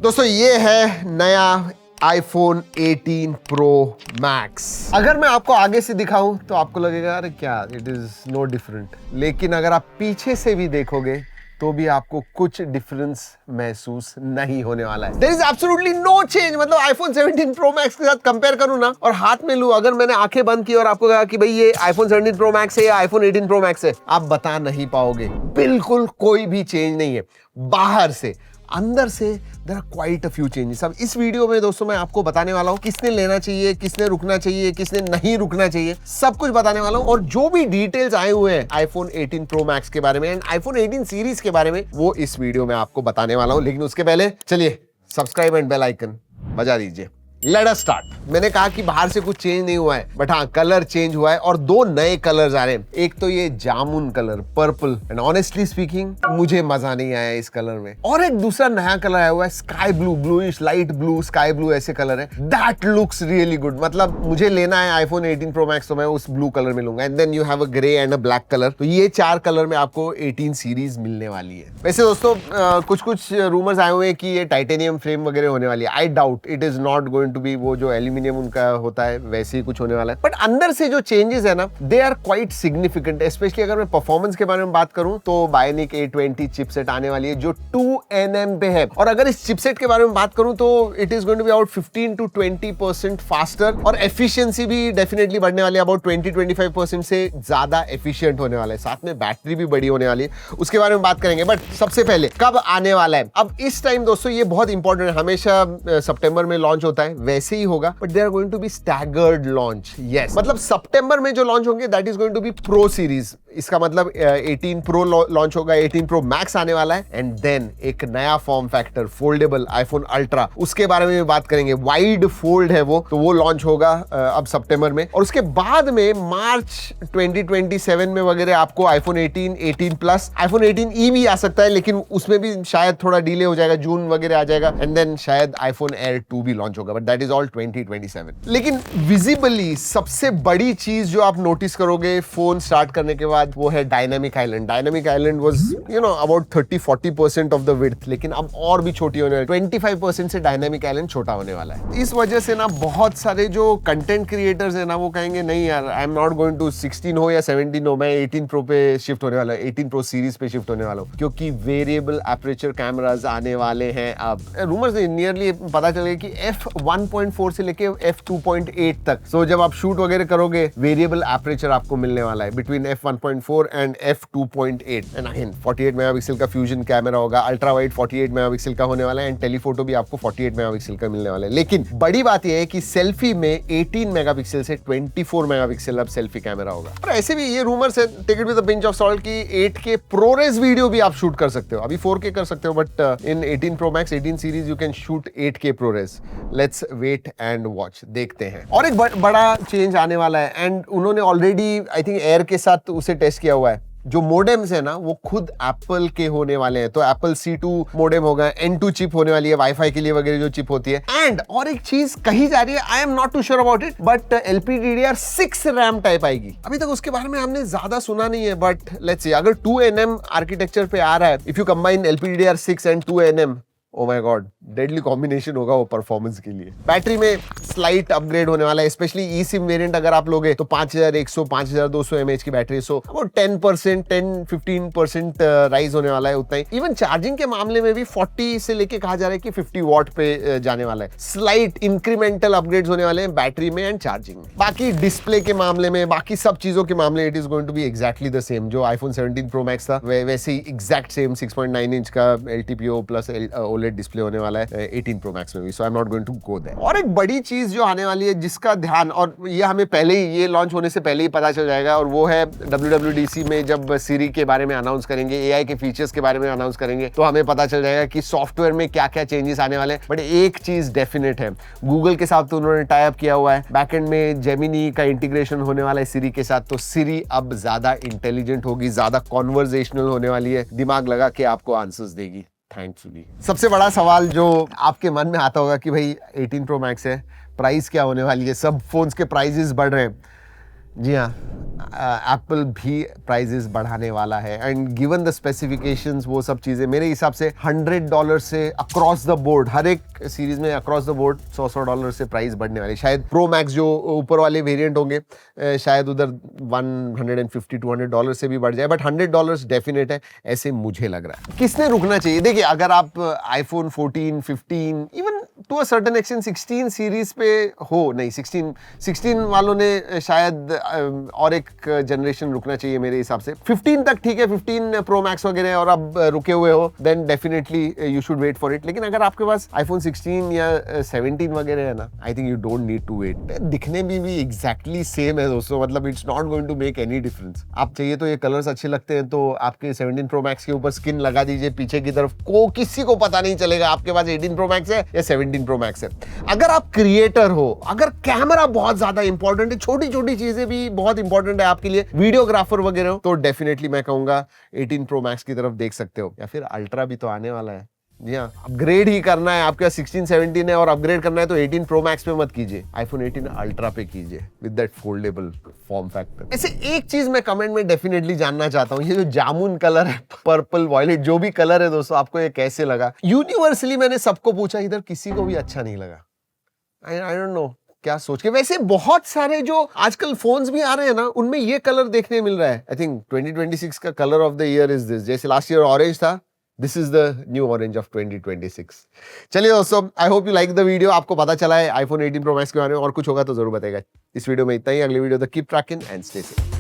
दोस्तों ये है नया iPhone 18 Pro Max। अगर मैं आपको आगे से दिखाऊं तो आपको लगेगा अरे क्या, इट इज नो डिफरेंट, लेकिन अगर आप पीछे से भी देखोगे तो भी आपको कुछ डिफरेंस महसूस नहीं होने वाला है। There is absolutely no change। मतलब iPhone 17 Pro Max के साथ कंपेयर करूं ना और हाथ में लूं, अगर मैंने आंखें बंद की और आपको कहा कि भाई ये iPhone 17 Pro Max है या iPhone 18 Pro Max है, आप बता नहीं पाओगे। बिल्कुल कोई भी चेंज नहीं है। बाहर से अंदर से there are quite a few changes. अब इस वीडियो में दोस्तों मैं आपको बताने वाला हूं किसने लेना चाहिए, किसने रुकना चाहिए, किसने नहीं रुकना चाहिए, सब कुछ बताने वाला हूं। और जो भी डिटेल्स आए हुए हैं iPhone 18 Pro Max के बारे में एंड iPhone 18 सीरीज के बारे में, वो इस वीडियो में आपको बताने वाला हूं। लेकिन उसके पहले चलिए सब्सक्राइब एंड बेल आइकन बजा दीजिए। Let us start. मैंने कहा कि बाहर से कुछ चेंज नहीं हुआ है, बट हाँ कलर चेंज हुआ है और दो नए कलर्स आ रहे हैं। एक तो ये जामुन colour, purple, and honestly speaking मुझे मजा नहीं आया इस कलर में। और एक दूसरा नया कलर आया हुआ है sky blue, bluish, light blue, sky blue, ऐसे कलर है। That looks really good. मतलब मुझे लेना है iPhone 18 Pro Max तो मैं उस ब्लू कलर में लूंगा। And then you have a grey and a black colour. तो ये चार कलर में आपको 18 सीरीज मिलने वाली है। वैसे दोस्तों कुछ रूमर्स आए हुए हैं कि ये टाइटेनियम फ्रेम वगैरह होने वाली है। I doubt, it is not going to be वो जो एल्यूमिनियम उनका होता है वैसे ही कुछ होने वाला है। बट अंदर से जो चेंजेस है ना, they are quite significant. Especially अगर मैं परफॉर्मेंस के बारे में बात करूं तो Bionic A20 चिपसेट आने वाली है जो 2nm पे है। और अगर इस चिपसेट के बारे में बात करूं तो it is going to be about 15 to 20% faster और एफिशिएंसी भी डेफिनेटली बढ़ने वाली है। अबाउट 20-25% से ज्यादा एफिशिएंट होने वाला है। साथ में बैटरी भी बड़ी होने वाली है, उसके बारे में बात करेंगे। बट सबसे पहले कब आने वाला है। अब इस टाइम दोस्तों ये बहुत इंपॉर्टेंट है। हमेशा सितंबर में लॉन्च होता है, वैसे ही होगा, but they are going to be staggered launch. Yes, मतलब सितंबर में जो लॉन्च होंगे that is going to be pro series. इसका मतलब 18 प्रो लॉन्च होगा, 18 प्रो मैक्स आने वाला है, एंड देन एक नया form factor foldable iPhone ultra, उसके बारे में भी बात करेंगे। वाइड फोल्ड है वो, तो वो लॉन्च होगा अब सितंबर में। और उसके बाद में मार्च 2027 में वगैरह आपको iPhone 18, 18 प्लस, iPhone 18e भी आ सकता है, लेकिन उसमें भी शायद थोड़ा डिले हो जाएगा, जून वगैरह आ जाएगा। एंड देन शायद iPhone Air 2 भी लॉन्च होगा, बट दैट इज ऑल 2027। लेकिन विजिबली सबसे बड़ी चीज जो आप नोटिस करोगे फोन स्टार्ट करने के बाद, वो है dynamic island. Dynamic island was about 30-40% of the width, लेकिन अब और भी छोटी होने वाली, 25% से डायनामिक आइलैंड छोटा होने वाला है। इस वजह से ना बहुत सारे जो कंटेंट क्रिएटर्स है ना, वो कहेंगे नहीं यार, I am not going to 16 हो या 17 हो, मैं 18 प्रो पे शिफ्ट होने वाला हूं, 18 प्रो सीरीज पे शिफ्ट होने वाला हूं, क्योंकि वेरिएबल एपरेचर कैमरास आने वाले हैं। अब रूमर्स नियरली पता चल गया कि f1.4 से लेके f2.8 तक, सो जब आप शूट वगैरह करोगे वेरिएबल एपरेचर आपको मिलने वाला है between f1.4 and f2.8। And again 48 megapixel का फ्यूजन कैमरा होगा, अल्ट्रा वाइड 48 मेगापिक्सल का होने वाला है, एंड टेलीफोटो भी आपको 48 मेगापिक्सल का मिलने वाला है। लेकिन बड़ी बात यह है कि सेल्फी में 18 मेगापिक्सल से 24 मेगापिक्सल अब सेल्फी कैमरा होगा। और ऐसे भी ये रूमर्स है, take it with a pinch of salt, कि 8K प्रोरेस वीडियो भी आप शूट कर सकते हो। अभी 4K कर सकते हो, but in 18 Pro Max 18 series you can shoot 8K ProRes. Let's wait and watch, देखते हैं। और एक बड़ा चेंज आने वाला है, एंड उन्होंने ऑलरेडी आई थिंक एयर के साथ उसे टेस्ट किया हुआ है। जो मोडेम्स है ना, वो खुद एप्पल के होने वाले हैं। तो एप्पल C2 मोडेम होगा, N2 चिप होने वाली है वाईफाई के लिए वगैरह जो चिप होती है। एंड और एक चीज कही जा रही है, I am not too sure about it, but LPDDR6 RAM type आएगी। अभी तक उसके बारे में हमने ज्यादा सुना नहीं है, बट लेट्स सी, अगर 2nm आर्किटेक्चर पे आ रहा है, if you combine LPDDR6 and 2nm, oh my God, deadly combination होगा वो परफॉर्मेंस के लिए। बैटरी में स्लाइट अपग्रेड होने वाला है, स्पेशली ई सिम वेरिएंट अगर आप लोगे तो 5100 5200 mAh की बैटरी, सो वो 10-15% राइज होने वाला है, उतना ही। इवन चार्जिंग के मामले में भी 40 से लेके कहा जा रहा है कि 50 वॉट पे जाने वाला है। स्लाइट इंक्रीमेंटल अपग्रेड्स होने वाले हैं बैटरी में एंड चार्जिंग में। बाकी डिस्प्ले के मामले में, बाकी सब चीजों के मामले, it is going to be exactly the same. जो iPhone 17 Pro Max था वैसे ही एग्जैक्ट सेम 6.9 इंच का LTPO प्लस OLED डिस्प्ले होने वाला है 18 Pro Max में भी, so I am not going to go there. और एक बड़ी चीज जो आने वाली है जिसका ध्यान, और ये हमें पहले ही, ये लॉन्च होने से पहले ही पता चल जाएगा, और वो है WWDC में जब Siri के बारे में अनाउंस करेंगे, AI के फीचर्स के बारे में अनाउंस करेंगे, तो हमें पता चल जाएगा कि सॉफ्टवेयर में क्या क्या चेंजेस आने वाले हैं। बट एक चीज डेफिनेट है, गूगल के साथ तो उन्होंने टाई अप किया हुआ है, बैकएंड में जेमिनी का इंटीग्रेशन होने वाला है Siri के साथ, तो Siri अब ज्यादा इंटेलिजेंट होगी, ज्यादा कॉन्वर्जेशनल होने वाली है, दिमाग लगा के आपको आंसर्स देगी। थैंकफुली। सबसे बड़ा सवाल जो आपके मन में आता होगा कि भाई 18 Pro Max है, प्राइस क्या होने वाली है, सब फोन्स के प्राइसेस बढ़ रहे हैं। जी हाँ, एप्पल भी प्राइजेस बढ़ाने वाला है एंड गिवन द स्पेसिफिकेशंस वो सब चीज़ें मेरे हिसाब से $100 से अक्रॉस द बोर्ड, हर एक सीरीज में अक्रॉस द बोर्ड $100 से प्राइस बढ़ने वाली। शायद प्रो मैक्स जो ऊपर वाले वेरिएंट होंगे शायद उधर $150-200 से भी बढ़ जाए, बट $100 डेफिनेट है, ऐसे मुझे लग रहा है। किसने रुकना चाहिए? देखिए, अगर आप iPhone 14, 15, even to a certain extent 16 series पे हो, नहीं 16 वालों ने शायद और एक जनरेशन रुकना चाहिए मेरे हिसाब से। 15 तक ठीक है, 15 प्रो मैक्स वगैरह और अब रुके हुए हो, then definitely you should wait for it. लेकिन अगर आपके पास आईफोन 16 या 17 वगैरह है ना, I think you don't need to wait. दिखने में भी एग्जैक्टली सेम है दोस्तों, मतलब it's not going to make any difference. आप चाहिए तो ये कलर्स अच्छे लगते हैं तो आपके 17 प्रो मैक्स के ऊपर स्किन लगा दीजिए पीछे की तरफ, को किसी को पता नहीं चलेगा आपके पास 18 प्रो मैक्स है या 17 प्रो मैक्स है। अगर आप क्रिएटर हो, अगर कैमरा बहुत ज्यादा इंपॉर्टेंट है, छोटी छोटी चीजें भी बहुत इंपॉर्टेंट है आपके लिए, वीडियोग्राफर वगैरह हो, तो डेफिनेटली मैं कहूंगा 18 प्रो मैक्स की तरफ देख सकते हो, या फिर अल्ट्रा भी तो आने वाला है। जी हाँ, अपग्रेड ही करना है, आपके 16, 17 है और अपग्रेड करना है तो 18 प्रो मैक्स पे मत कीजिए, आईफोन 18 अल्ट्रा पे कीजिए with that foldable form factor. ऐसे एक चीज मैं कमेंट में डेफिनेटली जानना चाहता हूँ, ये जो जामुन कलर है, पर्पल वॉयलेट जो भी कलर है दोस्तों, आपको ये कैसे लगा? यूनिवर्सली मैंने सबको पूछा, इधर किसी को भी अच्छा नहीं लगा। आई डोंट नो क्या सोच के। वैसे बहुत सारे जो आजकल फोन्स भी आ रहे हैं ना, उनमें ये कलर देखने मिल रहा है। आई थिंक 2026 का colour of the year is this. जैसे लास्ट ईयर ऑरेंज था, this is the new orange of 2026। चलिए दोस्तों, I hope you like the video. आपको पता चला है आईफोन 18 प्रो मैक्स के बारे में, और कुछ होगा तो जरूर बताएगा। इस वीडियो में इतना ही, अगले वीडियो तक keep trekking and stay safe.